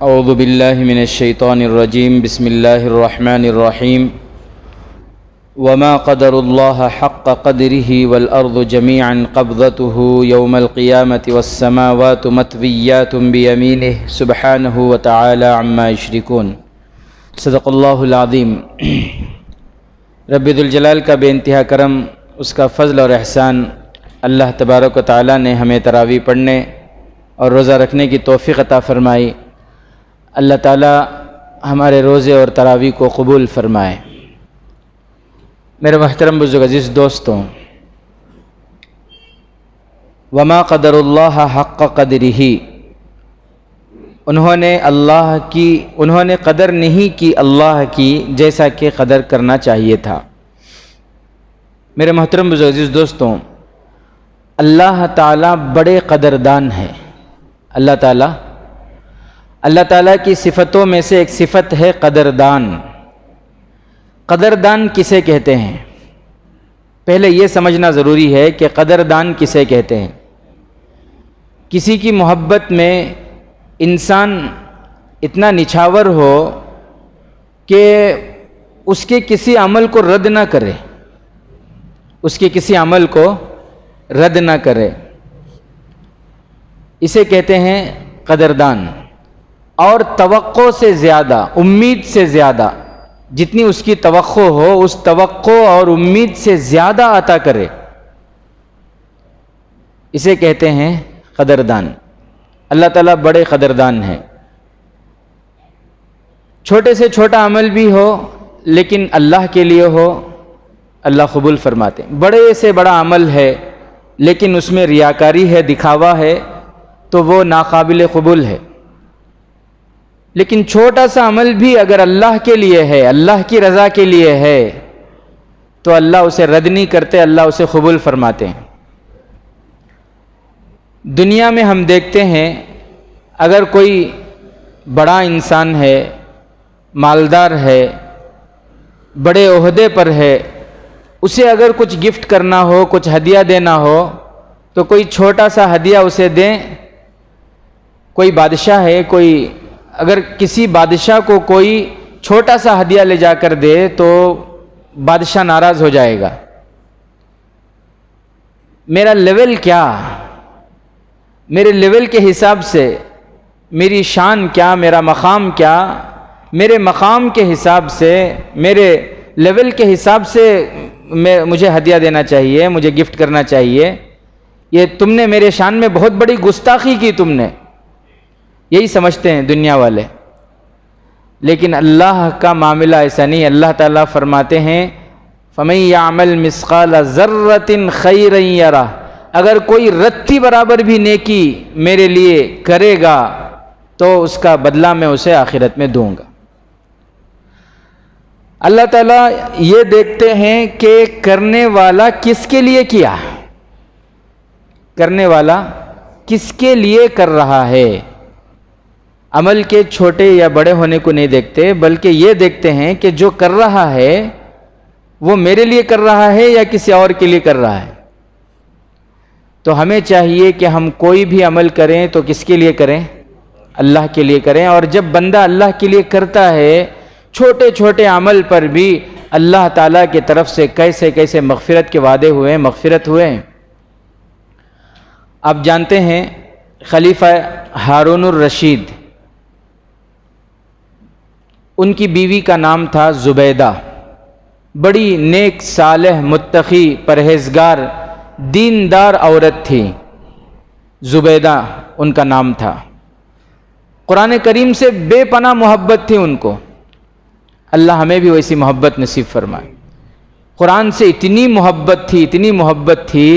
اعوذ باللہ من الشیطان الرجیم بسم اللہ الرحمن الرحیم وما قدر اللہ حق قدرہ والارض جميعا قبضته یوم القیامة والسماوات مطویات بیمینہ سبحانہ وتعالی عما یشرکون۔ صدق اللہ العظیم۔ رب ذوالجلال کا بے انتہا کرم، اس کا فضل اور احسان، اللہ تبارک و تعالی نے ہمیں تراویح پڑھنے اور روزہ رکھنے کی توفیق عطا فرمائی۔ اللہ تعالی ہمارے روزے اور تراویح کو قبول فرمائے۔ میرے محترم بزرگ عزیز دوستوں، وما قدر اللہ حق قدرہ، انہوں نے قدر نہیں کی اللہ کی جیسا کہ قدر کرنا چاہیے تھا۔ میرے محترم بزرگ عزیز دوستوں، اللہ تعالیٰ بڑے قدردان ہیں۔ اللہ تعالیٰ کی صفتوں میں سے ایک صفت ہے قدردان۔ قدردان کسے کہتے ہیں؟ پہلے یہ سمجھنا ضروری ہے کہ قدردان کسے کہتے ہیں۔ کسی کی محبت میں انسان اتنا نچھاور ہو کہ اس کے کسی عمل کو رد نہ کرے، اسے کہتے ہیں قدردان۔ اور توقع سے زیادہ، امید سے زیادہ، جتنی اس کی توقع ہو اس توقع اور امید سے زیادہ عطا کرے، اسے کہتے ہیں قدردان۔ اللہ تعالیٰ بڑے قدردان ہیں۔ چھوٹے سے چھوٹا عمل بھی ہو لیکن اللہ کے لیے ہو، اللہ قبول فرماتے ہیں۔ بڑے سے بڑا عمل ہے لیکن اس میں ریاکاری ہے، دکھاوا ہے، تو وہ ناقابل قبول ہے۔ لیکن چھوٹا سا عمل بھی اگر اللہ کے لیے ہے، اللہ کی رضا کے لیے ہے، تو اللہ اسے رد نہیں کرتے، اللہ اسے قبول فرماتے ہیں۔ دنیا میں ہم دیکھتے ہیں اگر کوئی بڑا انسان ہے، مالدار ہے، بڑے عہدے پر ہے، اسے اگر کچھ گفٹ کرنا ہو، کچھ ہدیہ دینا ہو، تو کوئی چھوٹا سا ہدیہ اسے دیں۔ کوئی بادشاہ ہے، اگر کسی بادشاہ کو کوئی چھوٹا سا ہدیہ لے جا کر دے تو بادشاہ ناراض ہو جائے گا۔ میرا لیول کیا، میرے لیول کے حساب سے میری شان کیا، میرا مقام کیا، میرے مقام کے حساب سے، میرے لیول کے حساب سے مجھے ہدیہ دینا چاہیے، مجھے گفٹ کرنا چاہیے۔ یہ تم نے میرے شان میں بہت بڑی گستاخی کی، تم نے، یہی سمجھتے ہیں دنیا والے۔ لیکن اللہ کا معاملہ ایسا نہیں۔ اللہ تعالیٰ فرماتے ہیں فَمَن يَعْمَلْ مِثْقَالَ ذَرَّةٍ خَيْرًا يَرَهُ، اگر کوئی رتی برابر بھی نیکی میرے لیے کرے گا تو اس کا بدلہ میں اسے آخرت میں دوں گا۔ اللہ تعالیٰ یہ دیکھتے ہیں کہ کرنے والا کس کے لیے کیا، کرنے والا کس کے لیے کر رہا ہے۔ عمل کے چھوٹے یا بڑے ہونے کو نہیں دیکھتے، بلکہ یہ دیکھتے ہیں کہ جو کر رہا ہے وہ میرے لیے کر رہا ہے یا کسی اور کے لیے کر رہا ہے۔ تو ہمیں چاہیے کہ ہم کوئی بھی عمل کریں تو کس کے لیے کریں؟ اللہ کے لیے کریں۔ اور جب بندہ اللہ کے لیے کرتا ہے، چھوٹے چھوٹے عمل پر بھی اللہ تعالیٰ کی طرف سے کیسے کیسے مغفرت کے وعدے ہوئے، مغفرت ہوئے۔ آپ جانتے ہیں خلیفہ ہارون الرشید، ان کی بیوی کا نام تھا زبیدہ، بڑی نیک، صالح، متقی، پرہیزگار، دیندار عورت تھی۔ زبیدہ ان کا نام تھا۔ قرآن کریم سے بے پناہ محبت تھی ان کو۔ اللہ ہمیں بھی ویسی محبت نصیب فرمائے۔ قرآن سے اتنی محبت تھی،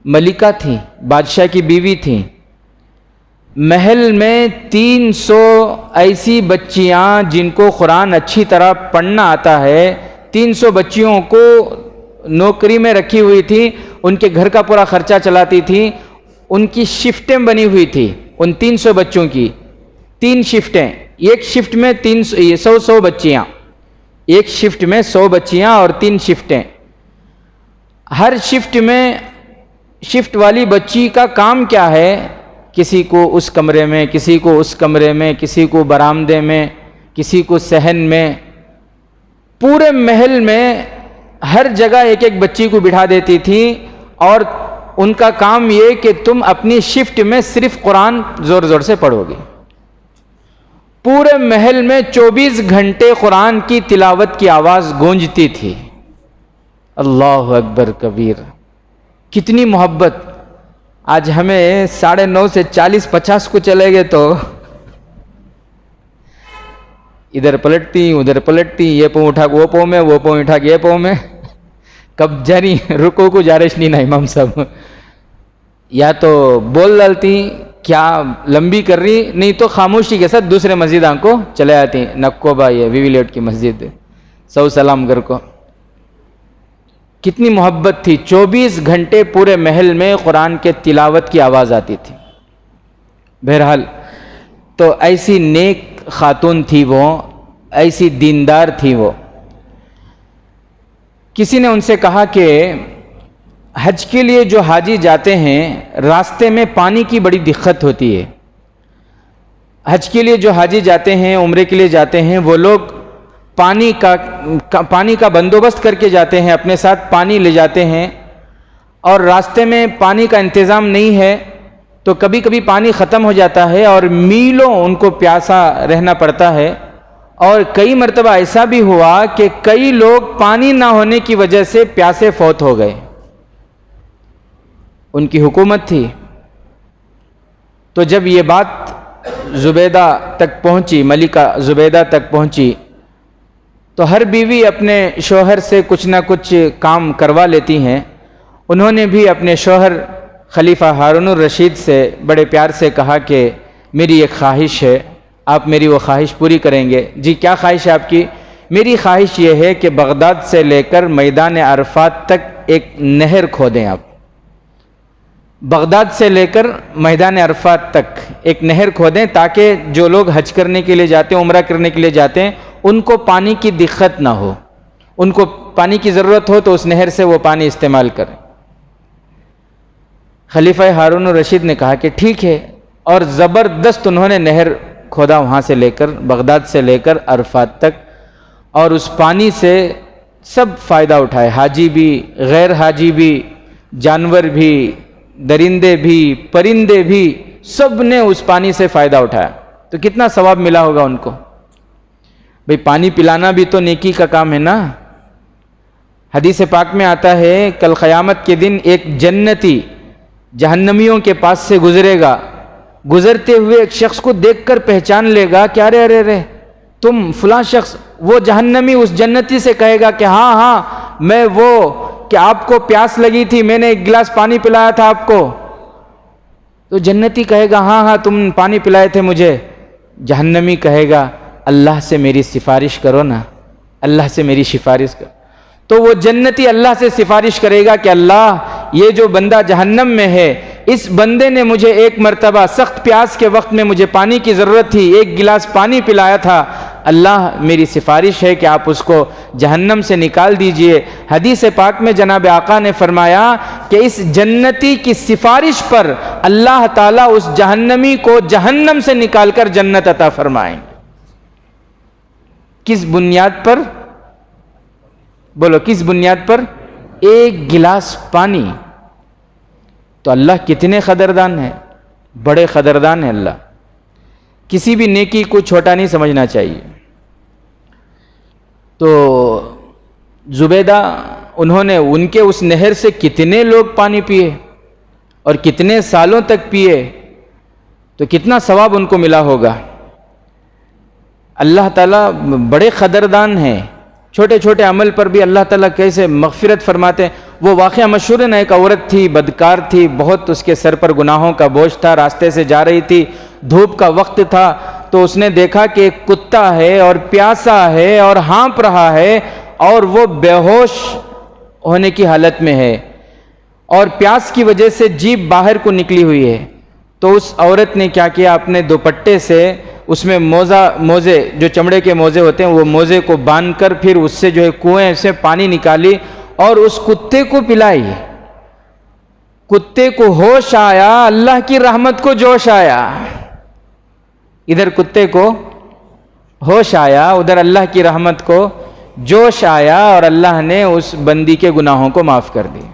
ملکہ تھی، بادشاہ کی بیوی تھی۔ محل میں 300 ایسی بچیاں جن کو قرآن اچھی طرح پڑھنا آتا ہے، 300 بچیوں کو نوکری میں رکھی ہوئی تھی، ان کے گھر کا پورا خرچہ چلاتی تھی۔ ان کی شفٹیں بنی ہوئی تھی، ان 300 بچوں کی 3 شفٹیں، ایک شفٹ میں 100 بچیاں، ایک شفٹ میں 100 بچیاں اور 3 شفٹیں۔ ہر شفٹ میں شفٹ والی بچی کا کام کیا ہے کسی کو اس کمرے میں، کسی کو اس کمرے میں، کسی کو برآمدے میں، کسی کو صحن میں، پورے محل میں ہر جگہ ایک ایک بچی کو بٹھا دیتی تھی، اور ان کا کام یہ کہ تم اپنی شفٹ میں صرف قرآن زور زور سے پڑھو گے۔ پورے محل میں 24 گھنٹے قرآن کی تلاوت کی آواز گونجتی تھی۔ اللہ اکبر کبیر، کتنی محبت! آج ہمیں 9:30 سے 40-50 کو چلے گئے تو ادھر پلٹتی ادھر پلٹتی، یہ پاؤں اٹھا کے وہ پاؤں میں، وہ پاؤں اٹھا کے یہ پاؤں میں، کب جاری رکو کو جارش نہیں نا امام صاحب، یا تو بول ڈالتی کیا لمبی کر رہی، نہیں تو خاموشی کے ساتھ دوسرے مسجد کو چلے آتی، نکوبہ یہ ویویلیٹ کی مسجد، سو سلام گھر کو۔ کتنی محبت تھی! 24 گھنٹے پورے محل میں قرآن کے تلاوت کی آواز آتی تھی۔ بہرحال تو ایسی نیک خاتون تھی وہ، ایسی دیندار تھی وہ۔ کسی نے ان سے کہا کہ حج کے لیے جو حاجی جاتے ہیں راستے میں پانی کی بڑی دقت ہوتی ہے۔ حج کے لیے جو حاجی جاتے ہیں، عمرے کے لیے جاتے ہیں، وہ لوگ پانی کا بندوبست کر کے جاتے ہیں، اپنے ساتھ پانی لے جاتے ہیں، اور راستے میں پانی کا انتظام نہیں ہے تو کبھی کبھی پانی ختم ہو جاتا ہے اور میلوں ان کو پیاسا رہنا پڑتا ہے۔ اور کئی مرتبہ ایسا بھی ہوا کہ کئی لوگ پانی نہ ہونے کی وجہ سے پیاسے فوت ہو گئے۔ ان کی حکومت تھی۔ تو جب یہ بات زبیدہ تک پہنچی، ملکہ زبیدہ تک پہنچی، تو ہر بیوی اپنے شوہر سے کچھ نہ کچھ کام کروا لیتی ہیں۔ انہوں نے بھی اپنے شوہر خلیفہ ہارون الرشید سے بڑے پیار سے کہا کہ میری ایک خواہش ہے، آپ میری وہ خواہش پوری کریں گے؟ جی کیا خواہش ہے آپ کی؟ میری خواہش یہ ہے کہ بغداد سے لے کر میدان عرفات تک ایک نہر کھودیں آپ۔ بغداد سے لے کر میدان عرفات تک ایک نہر کھودیں تاکہ جو لوگ حج کرنے کے لیے جاتے ہیں، عمرہ کرنے کے لیے جاتے ہیں، ان کو پانی کی دقت نہ ہو، ان کو پانی کی ضرورت ہو تو اس نہر سے وہ پانی استعمال کریں۔ خلیفہ ہارون الرشید نے کہا کہ ٹھیک ہے، اور زبردست انہوں نے نہر کھودا وہاں سے لے کر، بغداد سے لے کر عرفات تک، اور اس پانی سے سب فائدہ اٹھائے، حاجی بھی، غیر حاجی بھی، جانور بھی، درندے بھی، پرندے بھی، سب نے اس پانی سے فائدہ اٹھایا۔ تو کتنا ثواب ملا ہوگا ان کو؟ بھئی پانی پلانا بھی تو نیکی کا کام ہے نا۔ حدیث پاک میں آتا ہے کل قیامت کے دن ایک جنتی جہنمیوں کے پاس سے گزرے گا، گزرتے ہوئے ایک شخص کو دیکھ کر پہچان لے گا کہ ارے ارے ارے تم فلاں شخص۔ وہ جہنمی اس جنتی سے کہے گا کہ ہاں ہاں میں وہ، کہ آپ کو پیاس لگی تھی، میں نے ایک گلاس پانی پلایا تھا آپ کو۔ تو جنتی کہے گا ہاں ہاں تم پانی پلائے تھے مجھے۔ جہنمی کہے گا اللہ سے میری سفارش کرو نا، اللہ سے میری سفارش کرو۔ تو وہ جنتی اللہ سے سفارش کرے گا کہ اللہ یہ جو بندہ جہنم میں ہے، اس بندے نے مجھے ایک مرتبہ سخت پیاس کے وقت میں مجھے پانی کی ضرورت تھی، ایک گلاس پانی پلایا تھا، اللہ میری سفارش ہے کہ آپ اس کو جہنم سے نکال دیجئے۔ حدیث پاک میں جناب آقا نے فرمایا کہ اس جنتی کی سفارش پر اللہ تعالیٰ اس جہنمی کو جہنم سے نکال کر جنت عطا فرمائیں۔ کس بنیاد پر؟ بولو کس بنیاد پر؟ ایک گلاس پانی۔ تو اللہ کتنے قدردان ہیں، بڑے قدردان ہیں اللہ۔ کسی بھی نیکی کو چھوٹا نہیں سمجھنا چاہیے۔ تو زبیدہ انہوں نے ان کے اس نہر سے کتنے لوگ پانی پیے اور کتنے سالوں تک پیے، تو کتنا ثواب ان کو ملا ہوگا۔ اللہ تعالیٰ بڑے قدردان ہیں، چھوٹے چھوٹے عمل پر بھی اللہ تعالیٰ کیسے مغفرت فرماتے ہیں۔ وہ واقعہ مشہور ہے نا، ایک عورت تھی، بدکار تھی، بہت اس کے سر پر گناہوں کا بوجھ تھا، راستے سے جا رہی تھی، دھوپ کا وقت تھا، تو اس نے دیکھا کہ ایک کتا ہے اور پیاسا ہے اور ہانپ رہا ہے اور وہ بے ہوش ہونے کی حالت میں ہے اور پیاس کی وجہ سے جیبھ باہر کو نکلی ہوئی ہے۔ تو اس عورت نے کیا کیا، اپنے دوپٹے سے اس میں موزے جو چمڑے کے موزے ہوتے ہیں، وہ موزے کو باندھ کر پھر اس سے جو ہے کنویں سے پانی نکالی اور اس کتے کو پلائی۔ کتے کو ہوش آیا، اللہ کی رحمت کو جوش آیا. ادھر کتے کو ہوش آیا، ادھر اللہ کی رحمت کو جوش آیا، اور اللہ نے اس بندی کے گناہوں کو معاف کر دیا.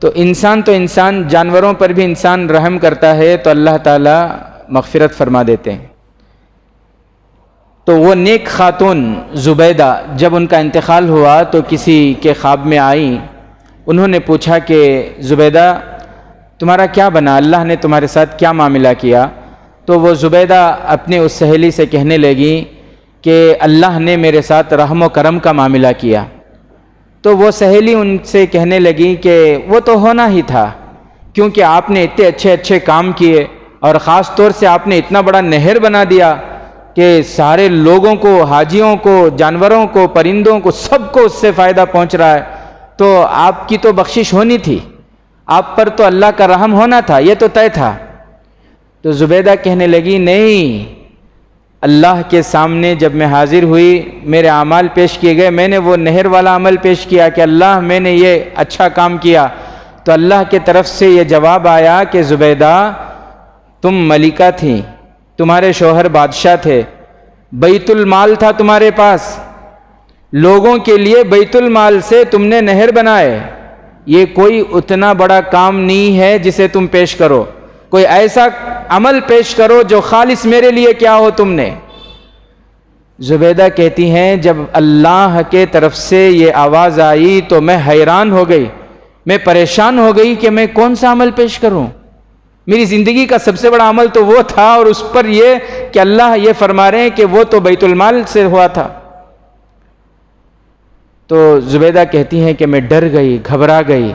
تو انسان جانوروں پر بھی انسان رحم کرتا ہے تو اللہ تعالیٰ مغفرت فرما دیتے ہیں. تو وہ نیک خاتون زبیدہ جب ان کا انتقال ہوا تو کسی کے خواب میں آئیں. انہوں نے پوچھا کہ زبیدہ تمہارا کیا بنا، اللہ نے تمہارے ساتھ کیا معاملہ کیا؟ تو وہ زبیدہ اپنے اس سہیلی سے کہنے لگی کہ اللہ نے میرے ساتھ رحم و کرم کا معاملہ کیا. تو وہ سہیلی ان سے کہنے لگی کہ وہ تو ہونا ہی تھا، کیونکہ آپ نے اتنے اچھے اچھے کام کیے، اور خاص طور سے آپ نے اتنا بڑا نہر بنا دیا کہ سارے لوگوں کو، حاجیوں کو، جانوروں کو، پرندوں کو، سب کو اس سے فائدہ پہنچ رہا ہے. تو آپ کی تو بخشش ہونی تھی، آپ پر تو اللہ کا رحم ہونا تھا، یہ تو طے تھا. تو زبیدہ کہنے لگی نہیں، اللہ کے سامنے جب میں حاضر ہوئی، میرے اعمال پیش کیے گئے، میں نے وہ نہر والا عمل پیش کیا کہ اللہ میں نے یہ اچھا کام کیا، تو اللہ کے طرف سے یہ جواب آیا کہ زبیدہ تم ملکہ تھیں، تمہارے شوہر بادشاہ تھے، بیت المال تھا تمہارے پاس، لوگوں کے لیے بیت المال سے تم نے نہر بنائے. یہ کوئی اتنا بڑا کام نہیں ہے جسے تم پیش کرو، کوئی ایسا عمل پیش کرو جو خالص میرے لیے کیا ہو تم نے. زبیدہ کہتی ہیں جب اللہ کے طرف سے یہ آواز آئی تو میں حیران ہو گئی، میں پریشان ہو گئی کہ میں کون سا عمل پیش کروں. میری زندگی کا سب سے بڑا عمل تو وہ تھا، اور اس پر یہ کہ اللہ یہ فرما رہے ہیں کہ وہ تو بیت المال سے ہوا تھا. تو زبیدہ کہتی ہیں کہ میں ڈر گئی، گھبرا گئی.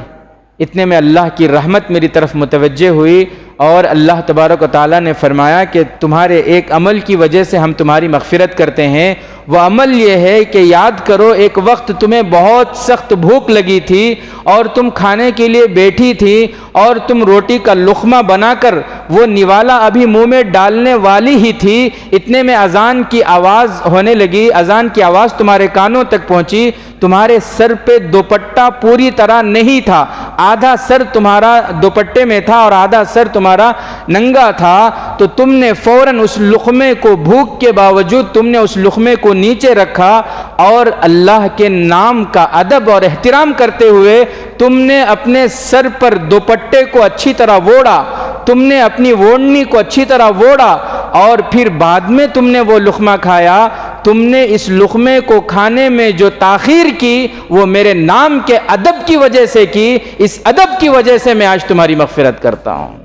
اتنے میں اللہ کی رحمت میری طرف متوجہ ہوئی، اور اللہ تبارک و تعالیٰ نے فرمایا کہ تمہارے ایک عمل کی وجہ سے ہم تمہاری مغفرت کرتے ہیں. وہ عمل یہ ہے کہ یاد کرو ایک وقت تمہیں بہت سخت بھوک لگی تھی، اور تم کھانے کے لیے بیٹھی تھی، اور تم روٹی کا لقمہ بنا کر وہ نوالا ابھی منہ میں ڈالنے والی ہی تھی. اتنے میں اذان کی آواز ہونے لگی، اذان کی آواز تمہارے کانوں تک پہنچی. تمہارے سر پہ دوپٹہ پوری طرح نہیں تھا، آدھا سر تمہارا دوپٹے میں تھا اور آدھا سر تمہارا ننگا تھا. تو تم نے فوراً اس لقمے کو، بھوک کے باوجود تم نے اس لقمے کو نیچے رکھا، اور اللہ کے نام کا ادب اور احترام کرتے ہوئے تم نے اپنے سر پر دوپٹے کو اچھی طرح ووڑا، تم نے اپنی ووڑنی کو اچھی طرح ووڑا، اور پھر بعد میں تم نے وہ لقمہ کھایا. تم نے اس لقمے کو کھانے میں جو تاخیر کی وہ میرے نام کے ادب کی وجہ سے کی. اس ادب کی وجہ سے میں آج تمہاری مغفرت کرتا ہوں.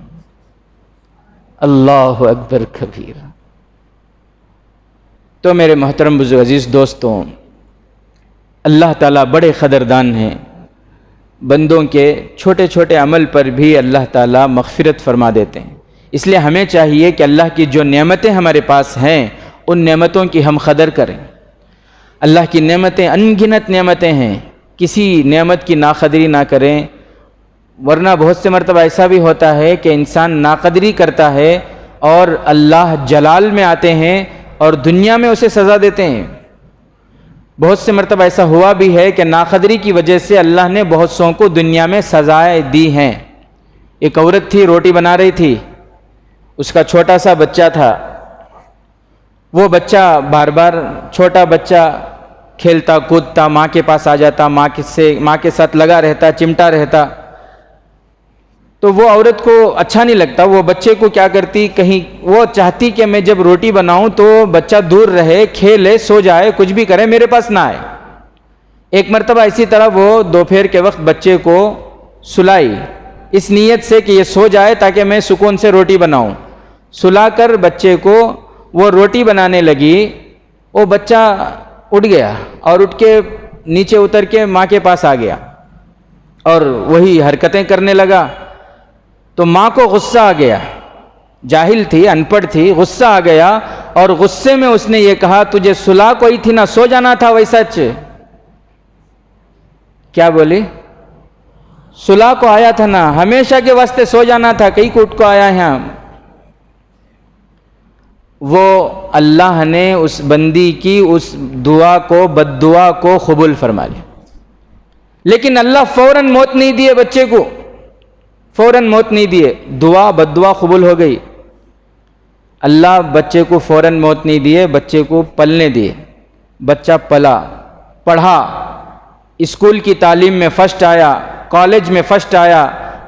اللہ اکبر کبیر. تو میرے محترم بزرگ عزیز دوستوں، اللہ تعالیٰ بڑے قدردان ہیں. بندوں کے چھوٹے چھوٹے عمل پر بھی اللہ تعالیٰ مغفرت فرما دیتے ہیں. اس لیے ہمیں چاہیے کہ اللہ کی جو نعمتیں ہمارے پاس ہیں ان نعمتوں کی ہم قدر کریں. اللہ کی نعمتیں ان گنت نعمتیں ہیں، کسی نعمت کی ناقدری نہ کریں، ورنہ بہت سے مرتبہ ایسا بھی ہوتا ہے کہ انسان ناقدری کرتا ہے اور اللہ جلال میں آتے ہیں اور دنیا میں اسے سزا دیتے ہیں. بہت سے مرتبہ ایسا ہوا بھی ہے کہ ناقدری کی وجہ سے اللہ نے بہت سوں کو دنیا میں سزائیں دی ہیں. ایک عورت تھی، روٹی بنا رہی تھی، اس کا چھوٹا سا بچہ تھا. وہ بچہ بار بار، چھوٹا بچہ کھیلتا کودتا ماں کے پاس آ جاتا، ماں کے ساتھ لگا رہتا، چمٹا رہتا. تو وہ عورت کو اچھا نہیں لگتا. وہ بچے کو کیا کرتی، کہیں وہ چاہتی کہ میں جب روٹی بناؤں تو بچہ دور رہے، کھیلے، سو جائے، کچھ بھی کرے، میرے پاس نہ آئے. ایک مرتبہ اسی طرح وہ دوپہر کے وقت بچے کو سلائی، اس نیت سے کہ یہ سو جائے تاکہ میں سکون سے روٹی بناؤں. سلا کر بچے کو وہ روٹی بنانے لگی. وہ بچہ اٹھ گیا اور اٹھ کے نیچے اتر کے ماں کے پاس آ گیا اور وہی حرکتیں کرنے لگا. تو ماں کو غصہ آ گیا، جاہل تھی، ان پڑھ تھی، غصہ آ گیا اور غصے میں اس نے یہ کہا تجھے سلا کوئی تھی نہ سو جانا تھا. وہی سچ کیا بولی؟ سلا کو آیا تھا نا، ہمیشہ کے واسطے سو جانا تھا، کئی کوٹ کو آیا ہے. وہ اللہ نے اس بندی کی اس دعا کو، بد دعا کو قبول فرما لیا. لیکن اللہ فوراً موت نہیں دیے بچے کو، فوراً موت نہیں دیے، دعا بدعا قبول ہو گئی۔ اللہ بچے کو فوراً موت نہیں دیے، بچے کو پلنے دیے، بچہ پلا، پڑھا، اسکول کی تعلیم میں فرسٹ آیا، کالج میں فرسٹ آیا،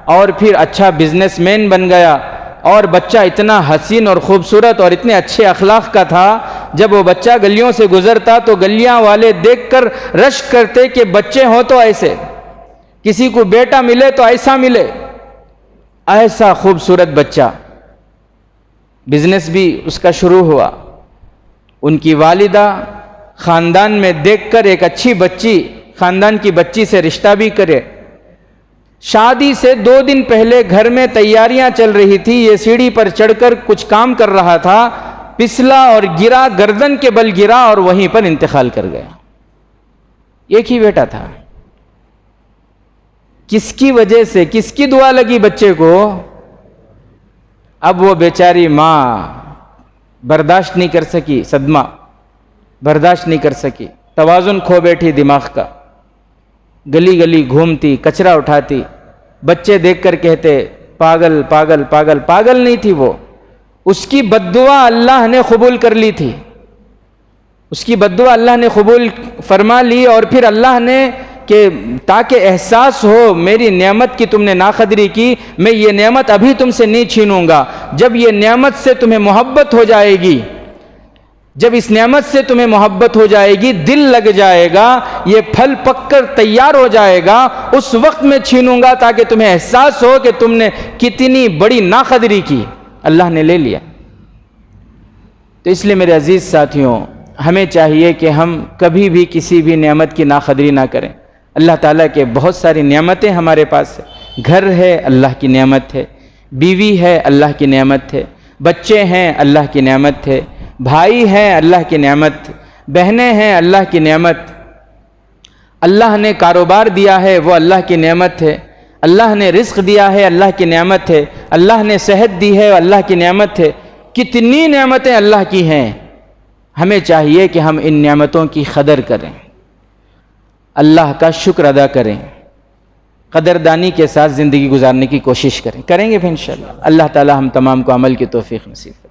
اور پھر اچھا بزنس مین بن گیا، اور بچہ اتنا حسین اور خوبصورت اور اتنے اچھے اخلاق کا تھا، جب وہ بچہ گلیوں سے گزرتا تو گلیاں والے دیکھ کر رشک کرتے کہ بچے ہوں تو ایسے، کسی کو بیٹا ملے تو ایسا ملے، ایسا خوبصورت بچہ۔ بزنس بھی اس کا شروع ہوا، ان کی والدہ خاندان میں دیکھ کر ایک اچھی بچی، خاندان کی بچی سے رشتہ بھی کرے۔ شادی سے 2 دن پہلے گھر میں تیاریاں چل رہی تھی، یہ سیڑھی پر چڑھ کر کچھ کام کر رہا تھا، پسلا اور گرا، گردن کے بل گرا اور وہیں پر انتقال کر گیا۔ ایک ہی بیٹا تھا، کس کی وجہ سے، کس کی دعا لگی بچے کو؟ اب وہ بیچاری ماں برداشت نہیں کر سکی، صدمہ برداشت نہیں کر سکی، توازن کھو بیٹھی دماغ کا، گلی گلی گھومتی، کچرا اٹھاتی، بچے دیکھ کر کہتے پاگل پاگل پاگل۔ پاگل نہیں تھی وہ، اس کی بددعا اللہ نے قبول کر لی تھی، اس کی بددعا اللہ نے قبول فرما لی، اور پھر اللہ نے کہ تاکہ احساس ہو میری نعمت کی تم نے ناقدری کی، میں یہ نعمت ابھی تم سے نہیں چھینوں گا، جب یہ نعمت سے تمہیں محبت ہو جائے گی، جب اس نعمت سے تمہیں محبت ہو جائے گی، دل لگ جائے گا، یہ پھل پک کر تیار ہو جائے گا، اس وقت میں چھینوں گا تاکہ تمہیں احساس ہو کہ تم نے کتنی بڑی ناقدری کی۔ اللہ نے لے لیا۔ تو اس لیے میرے عزیز ساتھیوں، ہمیں چاہیے کہ ہم کبھی بھی کسی بھی نعمت کی ناقدری نہ کریں۔ اللہ تعالیٰ کے بہت ساری نعمتیں ہمارے پاس ہیں، گھر ہے اللہ کی نعمت ہے، بیوی ہے اللہ کی نعمت ہے، بچے ہیں اللہ کی نعمت ہے، بھائی ہیں اللہ کی نعمت، بہنیں ہیں اللہ کی نعمت، اللہ نے کاروبار دیا ہے وہ اللہ کی نعمت ہے، اللہ نے رزق دیا ہے اللہ کی نعمت ہے، اللہ نے صحت دی ہے اللہ کی نعمت ہے، کتنی نعمتیں اللہ کی ہیں۔ ہمیں چاہیے کہ ہم ان نعمتوں کی قدر کریں، اللہ کا شکر ادا کریں، قدردانی کے ساتھ زندگی گزارنے کی کوشش کریں گے پھر انشاءاللہ۔ اللہ تعالی ہم تمام کو عمل کی توفیق نصیب کرے۔